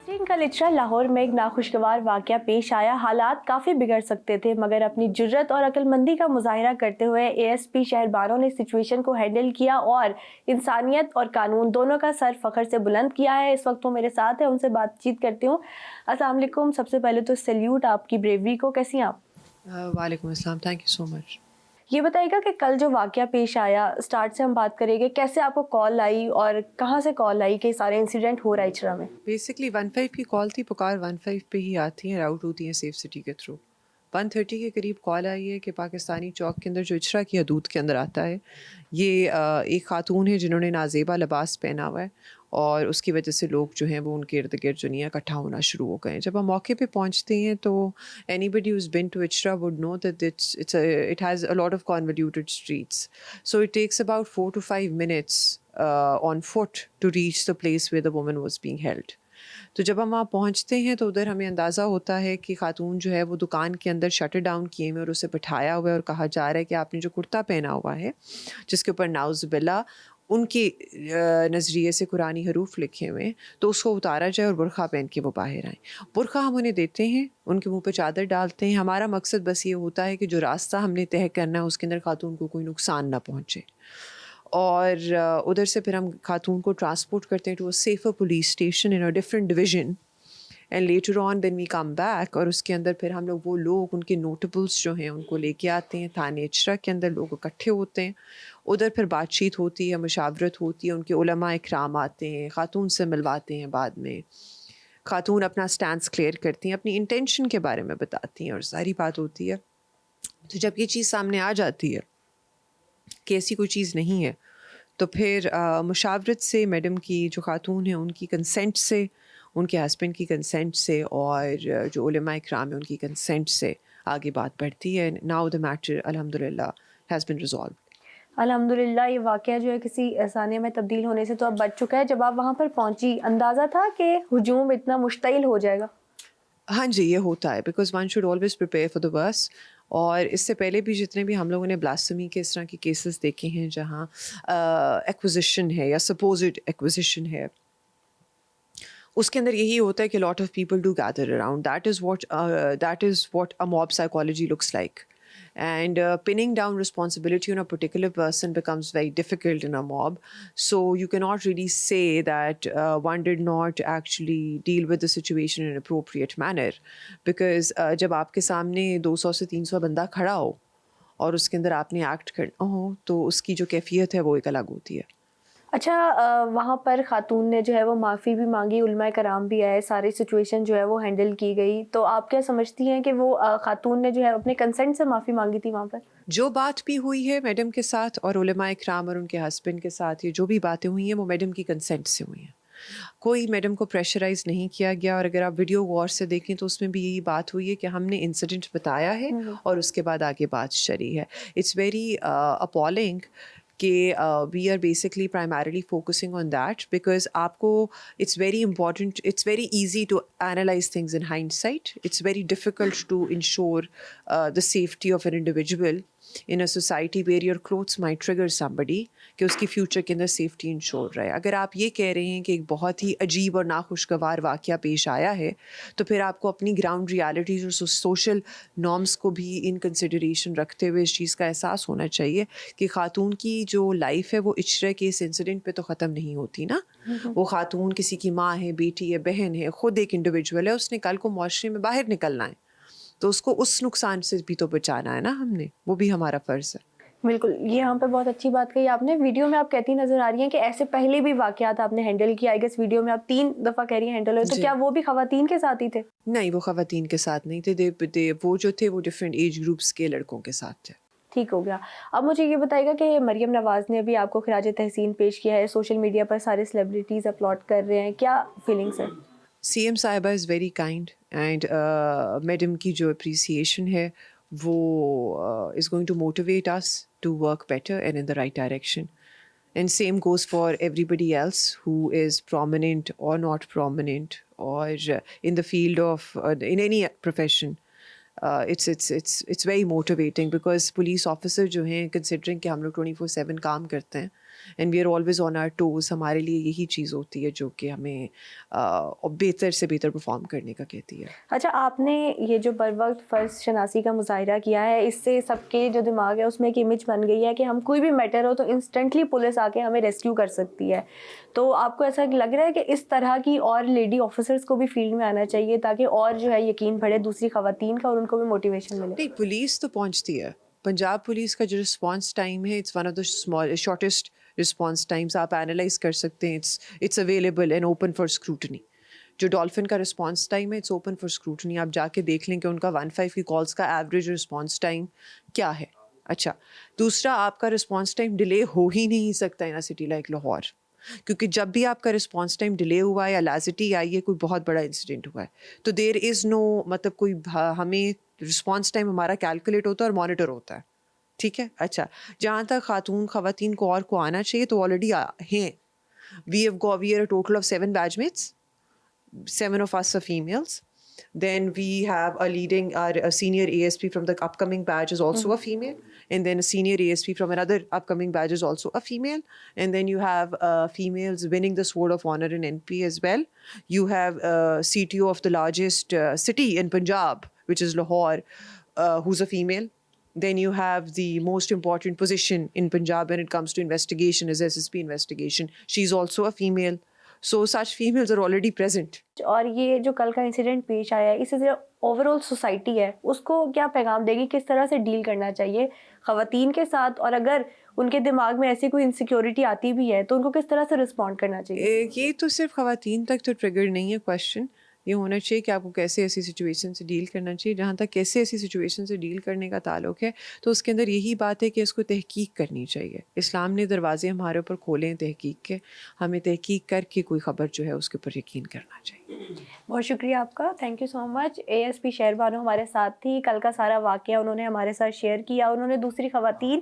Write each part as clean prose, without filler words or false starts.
Ten کا لچرا لاہور میں ایک ناخوشگوار واقعہ پیش آیا. حالات کافی بگڑ سکتے تھے مگر اپنی جرت اور عقل مندی کا مظاہرہ کرتے ہوئے اے ایس پی شہر بانو نے سچویشن کو ہینڈل کیا اور انسانیت اور قانون دونوں کا سر فخر سے بلند کیا ہے. اس وقت وہ میرے ساتھ ہیں, ان سے بات چیت کرتی ہوں. السلام علیکم. سب سے پہلے تو سیلیوٹ آپ کی بریوری کو. کیسی ہیں آپ؟ وعلیکم السلام, تھینک یو سو مچ. یہ بتائیے گا کہ کل جو واقعہ پیش آیا, اسٹارٹ سے ہم بات کریں گے, کیسے آپ کو کال آئی اور کہاں سے کال آئی کہ سارے انسیڈنٹ ہو رہا ہے اچرا میں؟ بیسکلی 15 کی کال تھی, پکار 15 پہ ہی آتی ہیں, راؤٹ ہوتی ہیں سیف سٹی کے تھرو. 1:30 کے قریب کال آئی ہے کہ پاکستانی چوک کے اندر جو اچرا کی حدود کے اندر آتا ہے, یہ ایک خاتون ہے جنہوں نے نازیبا لباس پہنا ہوا ہے اور اس کی وجہ سے لوگ جو ہیں وہ ان کے ارد گرد جو نہیں اکٹھا ہونا شروع ہو گئے ہیں. جب ہم موقع پہ پہنچتے ہیں تو anybody who's been to اچرا would know that it has a lot of convoluted streets, so it takes about 4 to 5 minutes on foot to reach the place where the woman was being held. تو جب ہم وہاں پہنچتے ہیں تو ادھر ہمیں اندازہ ہوتا ہے کہ خاتون جو ہے وہ دکان کے اندر شٹر ڈاؤن کیے ہوئے اور اسے بٹھایا ہوا ہے اور کہا جا رہا ہے کہ آپ نے جو کرتا پہنا ہوا ہے جس کے اوپر نعوذ باللہ ان کے نظریے سے قرآنی حروف لکھے ہوئے ہیں, تو اس کو اتارا جائے اور برقعہ پہن کے وہ باہر آئیں. برقعہ ہم انہیں دیتے ہیں, ان کے منہ پہ چادر ڈالتے ہیں. ہمارا مقصد بس یہ ہوتا ہے کہ جو راستہ ہم نے طے کرنا ہے اس کے اندر خاتون کو کوئی نقصان نہ پہنچے, اور ادھر سے پھر ہم خاتون کو ٹرانسپورٹ کرتے ہیں to a safer police station in a different division. And later on then we come back, اور اس کے اندر پھر ہم لوگ وہ لوگ ان کے نوٹیبلس جو ہیں ان کو لے کے آتے ہیں تھانے اچرا کے اندر. لوگ اکٹھے ہوتے ہیں, ادھر پھر بات چیت ہوتی ہے, مشاورت ہوتی ہے, ان کے علماء اکرام آتے ہیں, خاتون سے ملواتے ہیں. بعد میں خاتون اپنا سٹینس کلیئر کرتی ہیں, اپنی انٹینشن کے بارے میں بتاتی ہیں اور ساری بات ہوتی ہے. تو جب یہ چیز سامنے آ جاتی ہے کہ ایسی کوئی چیز نہیں ہے, تو پھر مشاورت سے میڈم کی جو خاتون ہیں ان کی کنسنٹ سے, ان کے ہسبینڈ کی کنسنٹ سے, اور جو علماء اکرام ہیں ان کی کنسنٹ سے آگے بات بڑھتی ہے. ناؤ دا میٹر الحمد للہ ہیز بن ریزالوڈ. الحمدللہ یہ واقعہ جو ہے کسی افسانے میں تبدیل ہونے سے تو اب بچ چکا ہے. جب آپ وہاں پر پہنچی اندازہ تھا کہ ہجوم اتنا مشتعل ہو جائے گا؟ ہاں جی, یہ ہوتا ہے, because one should always prepare for the worst. اور اس سے پہلے بھی جتنے بھی ہم لوگوں نے بلاسفمی کے اس طرح کے کیسز دیکھے ہیں جہاں ایکوزیشن ہے یا سپوزڈ ایکوزیشن ہے, اس کے اندر یہی ہوتا ہے کہ lot of people do گیدر around. That is what a mob psychology looks like. And pinning down responsibility on a particular person becomes very difficult in a mob. So you cannot really say that one did not actually deal with the situation in an appropriate manner. Because جب آپ کے سامنے 200 سے 300 بندہ کھڑا ہو اور اس کے اندر آپ نے ایکٹ کرنا ہو تو اس کی جو کیفیت ہے وہ ایک الگ ہوتی ہے. اچھا, وہاں پر خاتون نے جو ہے وہ معافی بھی مانگی, علماء کرام بھی آئے, ساری سچویشن جو ہے وہ ہینڈل کی گئی, تو آپ کیا سمجھتی ہیں کہ وہ خاتون نے جو ہے اپنے کنسنٹ سے معافی مانگی تھی وہاں پر؟ جو بات بھی ہوئی ہے میڈم کے ساتھ اور علماء اکرام اور ان کے ہسبینڈ کے ساتھ, یہ جو بھی باتیں ہوئی ہیں وہ میڈم کی کنسنٹ سے ہوئی ہیں. کوئی میڈم کو پریشرائز نہیں کیا گیا. اور اگر آپ ویڈیو غور سے دیکھیں تو اس میں بھی یہی بات ہوئی ہے کہ ہم نے انسیڈنٹ بتایا ہے اور اس کے بعد آگے بات شری ہے. اٹس ویری اپالنگ کہ we are basically primarily focusing on that, because آپ کو it's very important, it's very easy to analyse things in hindsight. It's very difficult to ensure the safety of an individual in a society where your clothes might trigger somebody, کہ اس کی future کے اندر safety ensure رہے. اگر آپ یہ کہہ رہے ہیں کہ ایک بہت ہی عجیب اور ناخوشگوار واقعہ پیش آیا ہے, تو پھر آپ کو اپنی گراؤنڈ ریالٹیز اور سوشل نارمس کو بھی ان کنسیڈریشن رکھتے ہوئے اس چیز کا احساس ہونا چاہیے کہ خاتون کی جو لائف ہے وہ اچرے کے اس انسیڈنٹ پہ تو ختم نہیں ہوتی نا. وہ خاتون کسی کی ماں ہے, بیٹی ہے, بہن ہے, خود ایک انڈیویجول ہے, اس نے کل کو معاشرے میں باہر نکلنا ہے, تو اس کو اس نقصان سے بھی تو بچانا ہے نا ہم نے, وہ بھی ہمارا فرض ہے. بالکل, یہ یہاں پہ بہت اچھی بات کہی آپ نے. ویڈیو میں آپ کہتی نظر آ رہی ہیں کہ ایسے پہلے بھی واقعات آپ نے ہینڈل کیا. آئی گیس ویڈیو میں آپ 3 دفعہ کہہ رہی ہیں ہینڈل ہوئے, تو کیا وہ بھی خواتین کے ساتھ ہی تھے؟ نہیں, وہ خواتین کے ساتھ نہیں تھے. وہ جو تھے وہ ڈفرینٹ ایج گروپس کے لڑکوں کے ساتھ تھے. ٹھیک ہو گیا. اب مجھے یہ بتائے گا کہ مریم نواز نے بھی آپ کو خراج تحسین پیش کیا ہے, سوشل میڈیا پر سارے سیلیبریٹیز اپلوڈ کر رہے ہیں, کیا فیلنگس ہیں؟ سی ایم صاحبہ is very kind, and madam کی جو اپریسیشن ہے وہ is going to motivate us to work better and in the right direction. And same goes for everybody else who is prominent or not prominent, or in the field of in any profession. It's very motivating, because police officer جو ہیں, considering کہ ہم لوگ 24/7 کام کرتے ہیں, and we are always on our toes. ہمارے لیے یہی چیز ہوتی ہے جو کہ ہمیں بہتر سے بہتر پرفارم کرنے کا کہتی ہے. اچھا، آپ نے یہ جو بر وقت فرض شناسی کا مظاہرہ کیا ہے، اس سے سب کے جو دماغ ہے اس میں ایک امیج بن گئی ہے کہ ہم کوئی بھی میٹر ہو تو انسٹنٹلی پولیس آ کے ہمیں ریسکیو کر سکتی ہے. تو آپ کو ایسا لگ رہا ہے کہ اس طرح کی اور لیڈی آفیسرس کو بھی فیلڈ میں آنا چاہیے تاکہ اور جو ہے یقین بڑھے دوسری خواتین کا اور ان کو بھی موٹیویشن ملے؟ نہیں، پولیس تو پہنچتی ہے. پنجاب پولیس کا جو رسپانس ٹائم ہے it's one of the shortest response times. آپ انالائز کر سکتے ہیں. It's available and open for scrutiny. جو ڈولفن کا رسپانس ٹائم ہے اٹس اوپن فار اسکروٹنی. آپ جا کے دیکھ لیں کہ ان کا 15 کی کالس کا ایوریج رسپانس ٹائم کیا ہے. اچھا، دوسرا آپ کا رسپانس ٹائم ڈیلے ہو ہی نہیں سکتا ان اے سٹی لائک لاہور، کیونکہ جب بھی آپ کا رسپانس ٹائم ڈیلے ہوا ہے یا لازٹی آئی ہے، کوئی بہت بڑا انسیڈنٹ ہوا ہے، تو دیر از نو مطلب کوئی ہمیں رسپانس ٹائم ہمارا کیلکولیٹ ہوتا ہے اور مانیٹر ہوتا ہے. ٹھیک ہے. اچھا، جہاں تک خواتین کو آنا چاہیے تو آلریڈی ہیں. We are a total of 7 batch mates. 7 of us are females. Then we have a senior ASP from the upcoming batch is also a female. And then a senior ASP from another upcoming batch is also a female. And then you have females winning the Sword of Honor in NP as well. You have CTO of the largest city in Punjab, which is Lahore, who's a female. Then you have the most important position in Punjab when it comes to investigation is SSP investigation. She's also a female. So such females are already present. اور یہ جو کل کا incident پیش آیا ہے، اس سے over all society ہے اس کو کیا پیغام دے گی؟ کس طرح سے ڈیل کرنا چاہیے خواتین کے ساتھ، اور اگر ان کے دماغ میں ایسی کوئی انسیکیورٹی آتی بھی ہے تو ان کو کس طرح سے رسپونڈ کرنا چاہیے؟ یہ تو صرف خواتین تک تو ٹریگر نہیں ہے کویشچن. یہ ہونا چاہیے کہ آپ کو کیسے ایسی سچویشن سے ڈیل کرنا چاہیے. جہاں تک کیسے ایسی سچویشن سے ڈیل کرنے کا تعلق ہے تو اس کے اندر یہی بات ہے کہ اس کو تحقیق کرنی چاہیے. اسلام نے دروازے ہمارے اوپر کھولے ہیں تحقیق کے. ہمیں تحقیق کر کے کوئی خبر جو ہے اس کے اوپر یقین کرنا چاہیے. بہت شکریہ آپ کا، thank you so much. ASP شہر بانو ہمارے ساتھ تھی. کل کا سارا واقعہ انہوں نے ہمارے ساتھ شیئر کیا. انہوں نے دوسری خواتین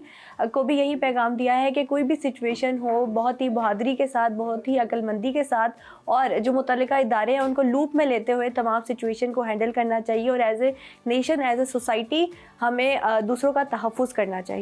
کو بھی یہی پیغام دیا ہے کہ کوئی بھی سچویشن ہو بہت ہی بہادری کے ساتھ، بہت ہی عقل مندی کے ساتھ، اور جو متعلقہ ادارے ہیں ان کو لوپ میں لیتے ہوئے تمام سچویشن کو ہینڈل کرنا چاہیے، اور as a nation, as a society ہمیں دوسروں کا تحفظ کرنا چاہیے.